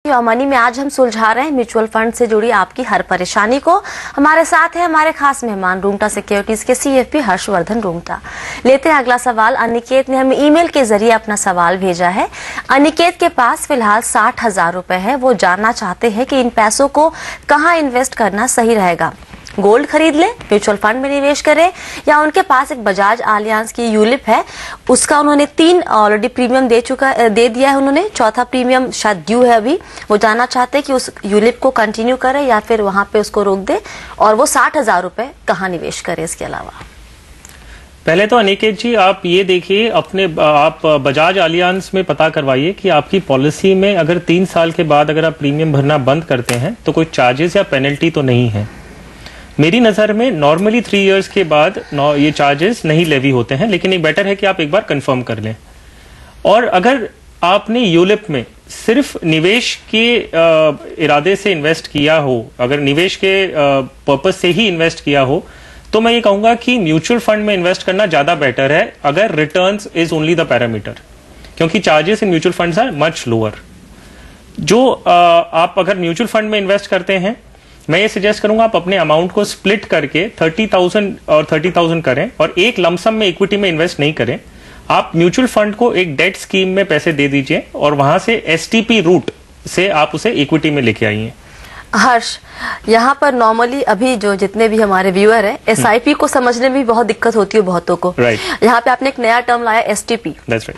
Money में आज हम सुलझा रहे हैं म्यूचुअल फंड से जुड़ी आपकी हर परेशानी को। हमारे साथ है हमारे खास मेहमान रूंगटा सिक्योरिटीज के CFP हर्षवर्धन रूंगटा। लेते हैं अगला सवाल। अनिकेत ने हमें ईमेल के जरिए अपना सवाल भेजा है। अनिकेत के पास फिलहाल 60,000 रुपए है। वो जानना चाहते हैं कि इन पैसों को कहाँ इन्वेस्ट करना सही रहेगा। गोल्ड खरीद ले, म्यूचुअल फंड में निवेश करें, या उनके पास एक बजाज आलियांज की यूलिप है, उसका उन्होंने 3 ऑलरेडी प्रीमियम दे दिया है उन्होंने, चौथा प्रीमियम शायद ड्यू है अभी। वो जानना चाहते हैं कि उस यूलिप को कंटिन्यू करें या फिर वहां पे उसको रोक दे, और वो 60,000 रुपए कहाँ निवेश करें इसके अलावा। पहले तो अनिकेत जी आप ये देखिए, आप बजाज आलियांज में पता करवाइए कि आपकी पॉलिसी में अगर 3 साल के बाद अगर आप प्रीमियम भरना बंद करते हैं तो कोई चार्जेस या पेनल्टी तो नहीं है। मेरी नज़र में नॉर्मली 3 इयर्स के बाद ये चार्जेस नहीं लेवी होते हैं, लेकिन ये बेटर है कि आप एक बार कंफर्म कर लें। और अगर आपने यूलिप में सिर्फ निवेश के इरादे से इन्वेस्ट किया हो, अगर निवेश के पर्पस से ही इन्वेस्ट किया हो, तो मैं ये कहूंगा कि म्यूचुअल फंड में इन्वेस्ट करना ज्यादा बेटर है अगर returns is only the parameter, क्योंकि charges in mutual funds are much lower. जो आप अगर म्यूचुअल फंड में इन्वेस्ट करते हैं, मैं ये सजेस्ट करूंगा आप अपने अमाउंट को स्प्लिट करके 30,000 और 30,000 करें, और एक लमसम में इक्विटी में इन्वेस्ट नहीं करें। आप म्यूचुअल फंड को एक डेट स्कीम में पैसे दे दीजिए और वहां से STP रूट से आप उसे इक्विटी में लेके आइए। हर्ष, यहाँ पर नॉर्मली अभी जो जितने भी हमारे व्यूअर हैं, SIP को समझने में भी बहुत दिक्कत होती है बहुतों को। यहाँ पे आपने एक नया टर्म लाया STP,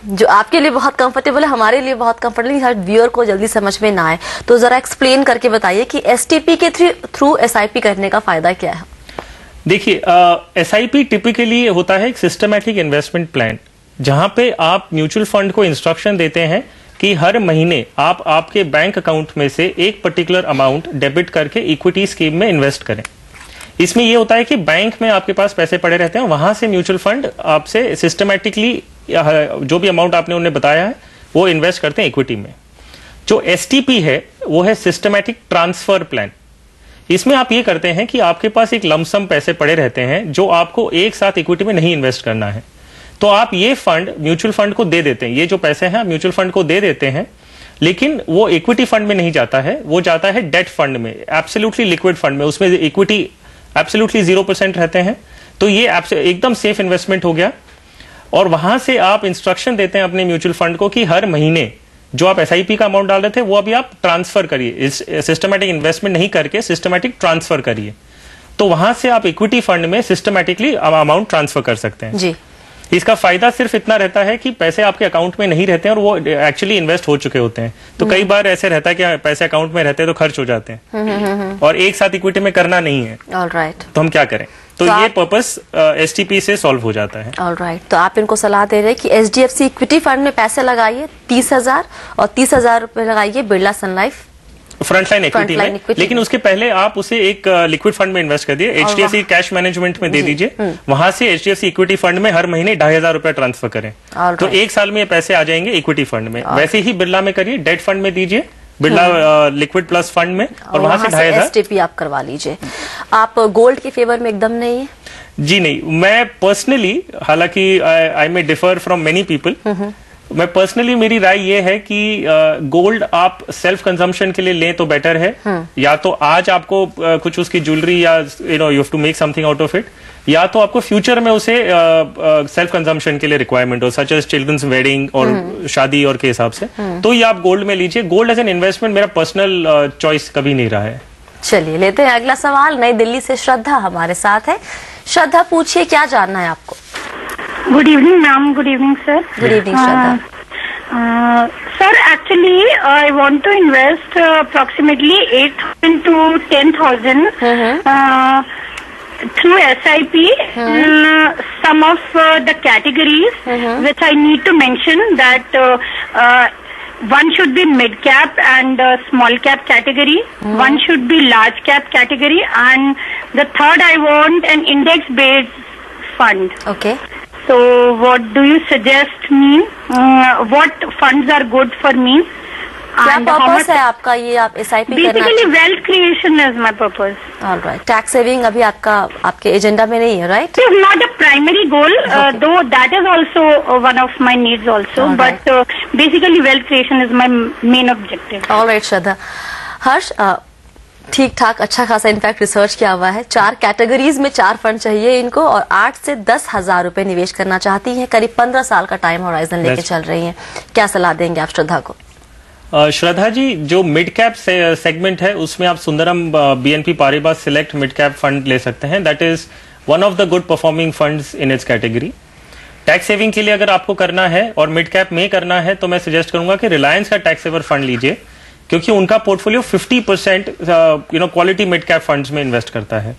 जो आपके लिए बहुत कंफर्टेबल है, हमारे लिए बहुत कंफर्टेबल, शायद व्यूअर को जल्दी समझ में ना आए, तो जरा एक्सप्लेन करके बताइए कि STP के थ्रू SIP करने का फायदा क्या है। देखिए, SIP टिपिकली होता है एक सिस्टमैटिक इन्वेस्टमेंट प्लान, जहां पे आप म्यूचुअल फंड को इंस्ट्रक्शन देते हैं कि हर महीने आप आपके बैंक अकाउंट में से एक पर्टिकुलर अमाउंट डेबिट करके इक्विटी स्कीम में इन्वेस्ट करें। इसमें यह होता है कि बैंक में आपके पास पैसे पड़े रहते हैं, वहां से म्यूचुअल फंड आपसे सिस्टमैटिकली जो भी अमाउंट आपने उन्हें बताया है वो इन्वेस्ट करते हैं इक्विटी में। जो STP है वो है सिस्टमैटिक ट्रांसफर प्लान। इसमें आप ये करते हैं कि आपके पास एक लमसम पैसे पड़े रहते हैं जो आपको एक साथ इक्विटी में नहीं इन्वेस्ट करना है, तो आप ये फंड म्यूचुअल फंड को दे देते हैं। ये जो पैसे हैं म्यूचुअल फंड को दे देते हैं, लेकिन वो इक्विटी फंड में नहीं जाता है, वो जाता है डेट फंड में, एब्सोल्युटली लिक्विड फंड में। उसमें इक्विटी एब्सोल्युटली 0% रहते हैं, तो ये एकदम सेफ इन्वेस्टमेंट हो गया। और वहां से आप इंस्ट्रक्शन देते हैं अपने म्यूचुअल फंड को कि हर महीने जो आप SIP का अमाउंट डाल रहे थे वो अभी आप ट्रांसफर करिए, सिस्टमैटिक इन्वेस्टमेंट नहीं करके सिस्टमैटिक ट्रांसफर करिए। तो वहां से आप इक्विटी फंड में सिस्टमैटिकली अमाउंट ट्रांसफर कर सकते हैं जी। इसका फायदा सिर्फ इतना रहता है कि पैसे आपके अकाउंट में नहीं रहते हैं और वो एक्चुअली इन्वेस्ट हो चुके होते हैं। तो कई बार ऐसे रहता है कि पैसे अकाउंट में रहते हैं तो खर्च हो जाते हैं, और एक साथ इक्विटी में करना नहीं है। ऑलराइट, तो हम क्या करें? तो ये पर्पस STP से सॉल्व हो जाता है। ऑलराइट, तो आप इनको सलाह दे रहे हैं कि HDFC इक्विटी फंड में पैसे लगाइए 30,000, और 30,000 रुपए लगाइए Birla sun life frontline equity में, लेकिन उसके पहले आप उसे एक लिक्विड फंड में इन्वेस्ट कर दिए, HDFC कैश मैनेजमेंट में दे दीजिए। वहां से HDFC इक्विटी फंड में हर महीने 2,500 रुपए ट्रांसफर करें, तो एक साल में ये पैसे आ जाएंगे इक्विटी फंड में। वैसे ही बिरला में करिए, डेट फंड में दीजिए, बिरला लिक्विड प्लस फंड में, और वहां से 2,500 STP आप करवा लीजिए। आप गोल्ड के फेवर में एकदम नहीं है? जी नहीं, मैं पर्सनली, हालांकि I may differ from many people, मैं पर्सनली मेरी राय ये है कि गोल्ड आप सेल्फ कंजम्पशन के लिए लें तो बेटर है। या तो आज आपको कुछ उसकी ज्वेलरी या you have to make something out of it, या तो आपको फ्यूचर में उसे सेल्फ कंजम्पशन के लिए रिक्वायरमेंट हो, सच एज चिल्ड्रंस वेडिंग और शादी और के हिसाब से, तो ये आप गोल्ड में लीजिए। गोल्ड एज एन इन्वेस्टमेंट मेरा पर्सनल चॉइस कभी नहीं रहा है। चलिए लेते हैं अगला सवाल। नई दिल्ली से श्रद्धा हमारे साथ है। श्रद्धा, पूछिए क्या जानना है आपको। Good evening ma'am. Good evening sir. Good evening Shraddha. Sir, actually I want to invest approximately 8,000 to 10,000 through SIP in some of the categories which I need to mention that one should be mid cap and small cap category, one should be large cap category, and the third I want an index based fund. Okay. So what do you suggest me? What funds are good for me? क्या purpose है आपका ये, आप SIP करना? Basically wealth creation is my purpose. Alright, tax saving अभी आपके agenda में नहीं है, right? It is not a primary goal, though that is also one of my needs also, but basically wealth creation is my main objective. Alright Shraddha. Harsh, ठीक ठाक अच्छा खासा in fact research किया हुआ है। 4 कैटेगरीज में 4 फंड चाहिए इनको और 8 से 10,000 रुपए निवेश करना चाहती हैं। करीब 15 साल का टाइम होराइजन लेके चल रही हैं। क्या सलाह देंगे आप श्रद्धा को? श्रद्धा जी, जो मिड कैप सेगमेंट है उसमें आप Sundaram BNP Paribas select mid cap fund ले सकते हैं। That is one of the good performing funds in its category. Tax saving के लिए अगर आपको करना है और मिड कैप में करना है तो मैं सजेस्ट करूंगा कि रिलायंस का टैक्स सेवर फंड लीजिए, क्योंकि उनका portfolio 50% quality mid cap funds में इन्वेस्ट करता है।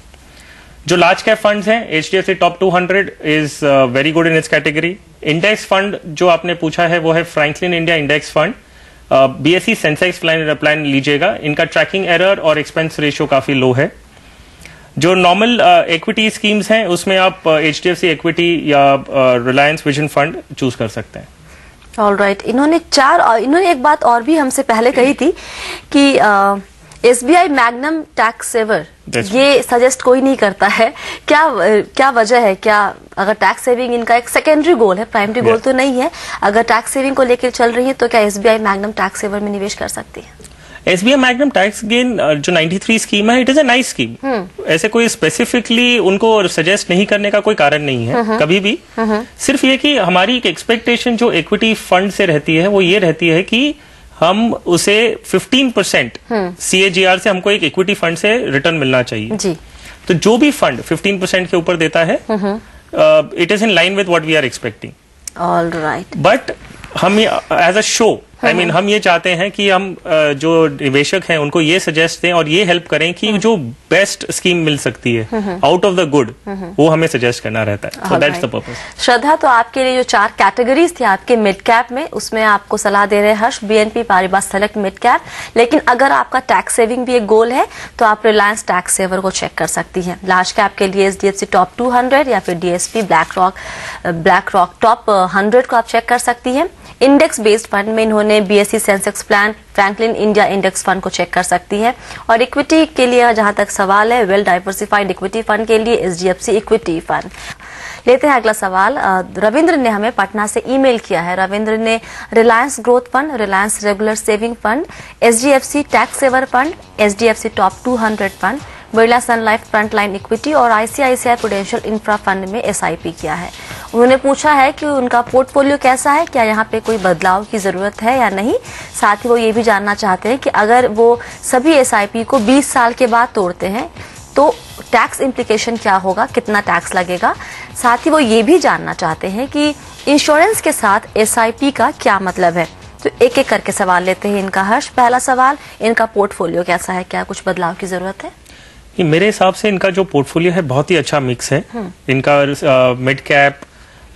जो लार्ज कैप फंड्स हैं, HDFC top 200 is very good in its category. Index fund जो आपने पूछा है वो है Franklin India index fund. BSE Sensex plan लीजिएगा, इनका ट्रैकिंग एरर और एक्सपेंस रेशियो काफी लो है। जो नॉर्मल इक्विटी स्कीम्स हैं उसमें आप HDFC इक्विटी या रिलायंस विजन फंड चूज कर सकते हैं। ऑलराइट, इन्होंने एक बात और भी हमसे पहले कही थी कि SBI मैग्नम टैक्स सेवर ये सजेस्ट कोई नहीं करता है। क्या वजह है? क्या अगर टैक्स सेविंग इनका एक सेकेंडरी गोल है, प्राइमरी गोल तो नहीं है, अगर टैक्स सेविंग को लेकर चल रही है तो क्या SBI मैग्नम टैक्स सेवर में निवेश कर सकती है? SBI मैग्नम टैक्स गेन जो 93 स्कीम है, it is a nice scheme. ऐसे कोई स्पेसिफिकली उनको सजेस्ट नहीं करने का कोई कारण नहीं है कभी भी। सिर्फ ये कि हमारी एक एक्सपेक्टेशन जो इक्विटी फंड से रहती है वो ये रहती है कि हम उसे 15% CAGR से हमको एक इक्विटी फंड से रिटर्न मिलना चाहिए जी। तो जो भी फंड 15% के ऊपर देता है it is in line with what we are expecting. Alright, but हम एज अ शो हम ये चाहते हैं कि हम जो निवेशक हैं उनको ये सजेस्ट दें और ये हेल्प करें कि जो बेस्ट स्कीम मिल सकती है आउट ऑफ द गुड वो हमें सजेस्ट करना रहता है। So that's the purpose. Shraddha, तो आपके लिए जो 4 कैटेगरीज थी आपके मिड कैप में, उसमें आपको सलाह दे रहे हैं हर्ष BNP पारिबास सेलेक्ट मिड कैप। लेकिन अगर आपका टैक्स सेविंग भी एक गोल है तो आप रिलायंस टैक्स सेवर को चेक कर सकती हैं। लार्ज कैप के लिए HDFC टॉप 200 या फिर DSP ब्लैक रॉक टॉप 100 को आप चेक कर सकती हैं। इंडेक्स बेस्ड फंड में इन्होंने BSE Sensex plan Franklin India index fund को चेक कर सकती है। और इक्विटी के लिए जहां तक सवाल है, वेल डाइवर्सिफाइड इक्विटी फंड के लिए HDFC इक्विटी फंड। लेते हैं अगला सवाल। रविंद्र ने हमें पटना से ईमेल किया है। रविंद्र ने Reliance growth fund, Reliance regular saving fund, HDFC tax saver fund, HDFC top 200 fund, Birla sun life frontline equity और ICICI प्रूडेंशियल इंफ्रा फंड में SIP किया है। उन्होंने पूछा है कि उनका पोर्टफोलियो कैसा है, क्या यहाँ पे कोई बदलाव की जरूरत है या नहीं। साथ ही वो ये भी जानना चाहते हैं कि अगर वो सभी SIP को 20 साल के बाद तोड़ते हैं तो टैक्स इम्प्लीकेशन क्या होगा, कितना टैक्स लगेगा। साथ ही वो ये भी जानना चाहते हैं कि इंश्योरेंस के साथ SIP का क्या मतलब है। तो एक एक करके सवाल लेते हैं इनका। हर्ष, पहला सवाल, इनका पोर्टफोलियो कैसा है, क्या कुछ बदलाव की जरूरत है? मेरे हिसाब से इनका जो पोर्टफोलियो है बहुत ही अच्छा मिक्स है। इनका mid cap,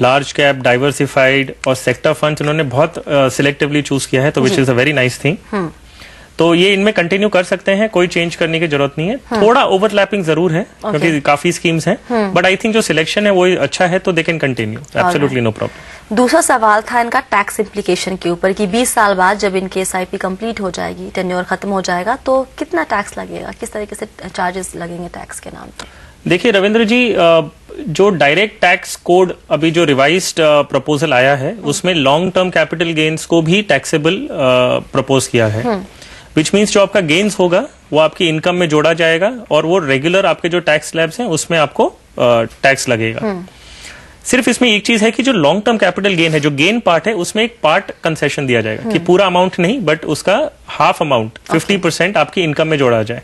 large cap, diversified और सेक्टर फंड्स इन्होंने बहुत सिलेक्टिवली चूज किया है, तो which is a very nice thing. तो ये इनमें कंटिन्यू कर सकते हैं, कोई चेंज करने की जरूरत नहीं है। थोड़ा ओवरलैपिंग जरूर है क्योंकि काफी स्कीम्स हैं, बट आई थिंक जो सिलेक्शन है वो अच्छा है, तो they can continue, absolutely no problem. दूसरा सवाल था इनका टैक्स इम्प्लीकेशन के ऊपर कि 20 साल बाद जब इनकी SIP कंप्लीट हो जाएगी, टेन्योर खत्म हो जाएगा, तो कितना टैक्स लगेगा, किस तरीके से चार्जेस लगेंगे टैक्स के नाम पर? देखिए रविंद्र जी, जो डायरेक्ट टैक्स कोड अभी जो रिवाइज्ड प्रपोजल आया है उसमें लॉन्ग टर्म कैपिटल गेन्स को भी टैक्सेबल प्रपोज किया है, विच मीन्स जो आपका गेन्स होगा वो आपकी इनकम में जोड़ा जाएगा और वो रेगुलर आपके जो टैक्स स्लैब्स हैं उसमें आपको टैक्स लगेगा। सिर्फ इसमें एक चीज है कि जो लॉन्ग टर्म कैपिटल गेन है, जो गेन पार्ट है, उसमें एक पार्ट कंसेशन दिया जाएगा कि पूरा अमाउंट नहीं, बट उसका हाफ अमाउंट 50% आपकी इनकम में जोड़ा जाए।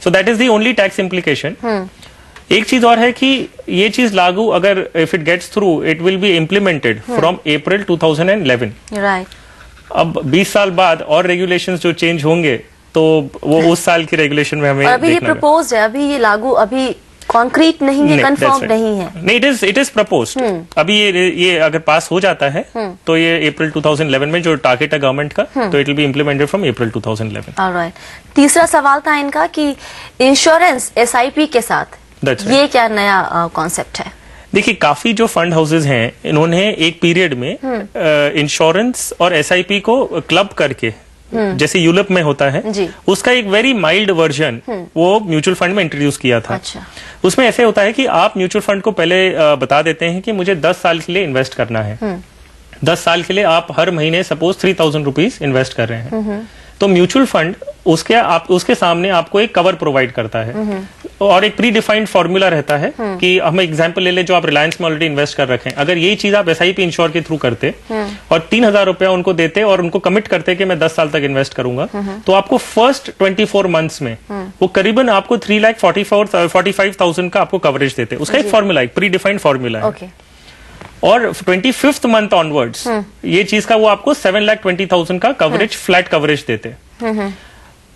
So that is the only tax implication. एक चीज और है कि ये चीज लागू अगर if it gets through, it will be implemented from April 2011। Right. अब 20 साल बाद और रेगुलेशंस जो चेंज होंगे तो वो उस साल की रेगुलेशन में हमें अभी ये प्रपोज है, अभी ये लागू, अभी कॉन्क्रीट नहीं है, कंफर्म नहीं है। नहीं, इट इज प्रपोज्ड। अभी ये अगर पास हो जाता है तो ये अप्रैल 2011 में जो टारगेट है गवर्नमेंट का, तो it will be implemented from April 2011। Alright. तीसरा सवाल था इनका कि इंश्योरेंस SIP के साथ ये क्या नया कॉन्सेप्ट है? देखिए, काफी जो फंड हाउसेज हैं इन्होंने एक पीरियड में इंश्योरेंस और SIP को क्लब करके जैसे यूरोप में होता है, उसका एक वेरी माइल्ड वर्जन वो म्यूचुअल फंड में इंट्रोड्यूस किया था। अच्छा। उसमें ऐसे होता है कि आप म्यूचुअल फंड को पहले बता देते हैं कि मुझे 10 साल के लिए इन्वेस्ट करना है। 10 साल के लिए आप हर महीने सपोज 3000 रुपीज इन्वेस्ट कर रहे हैं, तो म्यूचुअल फंड उसके सामने आपको एक कवर प्रोवाइड करता है और एक प्री डिफाइंड फॉर्मूला रहता है कि हम एग्जांपल ले लें, जो आप रिलायंस में ऑलरेडी इन्वेस्ट कर रखे हैं, अगर यही चीज आप SIP इंश्योर के थ्रू करते और 3000 रुपया उनको देते और उनको कमिट करते कि मैं 10 साल तक इन्वेस्ट करूंगा, तो आपको फर्स्ट 24 मंथ्स में वो करीबन आपको 3,45,000 का आपको कवरेज देते। उसका एक फॉर्मूला, एक प्री डिफाइंड फॉर्मूला है। और 25th मंथ ऑनवर्ड्स ये चीज का वो आपको 7,20,000 का कवरेज, फ्लैट कवरेज देते।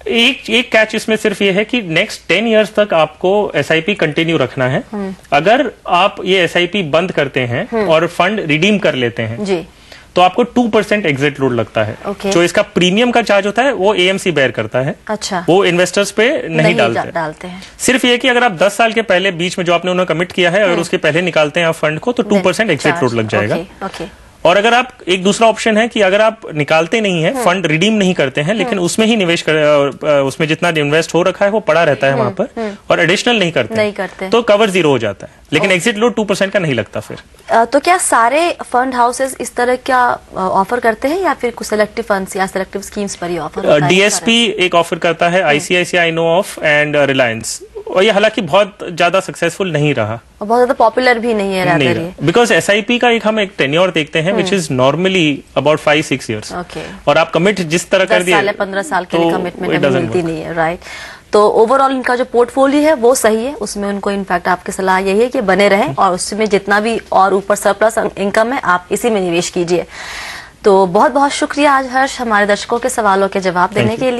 एक कैच इसमें सिर्फ ये है कि नेक्स्ट 10 इयर्स तक आपको SIP कंटिन्यू रखना है। अगर आप ये SIP बंद करते हैं और फंड रिडीम कर लेते हैं जी, तो आपको 2% एग्जिट लोड लगता है। जो इसका प्रीमियम का चार्ज होता है वो AMC बेयर करता है। अच्छा। वो इन्वेस्टर्स पे नहीं डालते हैं। सिर्फ ये कि अगर आप 10 साल के पहले बीच में जो आपने उन्हें कमिट किया है, अगर उसके पहले निकालते हैं आप फंड को, तो 2% एग्जिट लोड लग जाएगा। और अगर आप, एक दूसरा ऑप्शन है कि अगर आप निकालते नहीं है, फंड रिडीम नहीं करते हैं, लेकिन उसमें ही निवेश उसमें जितना इन्वेस्ट हो रखा है वो पड़ा रहता है वहां पर, और एडिशनल नहीं करते, तो कवर 0 हो जाता है, लेकिन एग्जिट लोड 2% का नहीं लगता फिर। तो क्या सारे फंड हाउसेस इस तरह क्या ऑफर करते हैं, या फिर कुछ सिलेक्टिव फंड्स या सिलेक्टिव स्कीम्स पर ही ऑफर होता है? DSP एक ऑफर करता है, ICICI नो ऑफ एंड रिलायंस, और ये हालांकि बहुत ज्यादा सक्सेसफुल नहीं रहा, बहुत ज्यादा पॉपुलर भी नहीं है, बिकॉज SIP का एक हम एक टेन्योर देखते हैं which is normally about 5-6 years, और आप कमिट जिस तरह कर दिए 15 साल के लिए कमिटमेंट मिलती नहीं है, राइट। तो ओवरऑल इनका जो पोर्टफोलियो है वो सही है, उसमें उनको इनफैक्ट आपकी सलाह यही है कि बने रहें, और उसमें जितना भी और ऊपर सरप्लस इनकम है आप इसी में निवेश कीजिए। तो बहुत बहुत शुक्रिया आज हर्ष हमारे दर्शकों के सवालों के जवाब देने के लिए।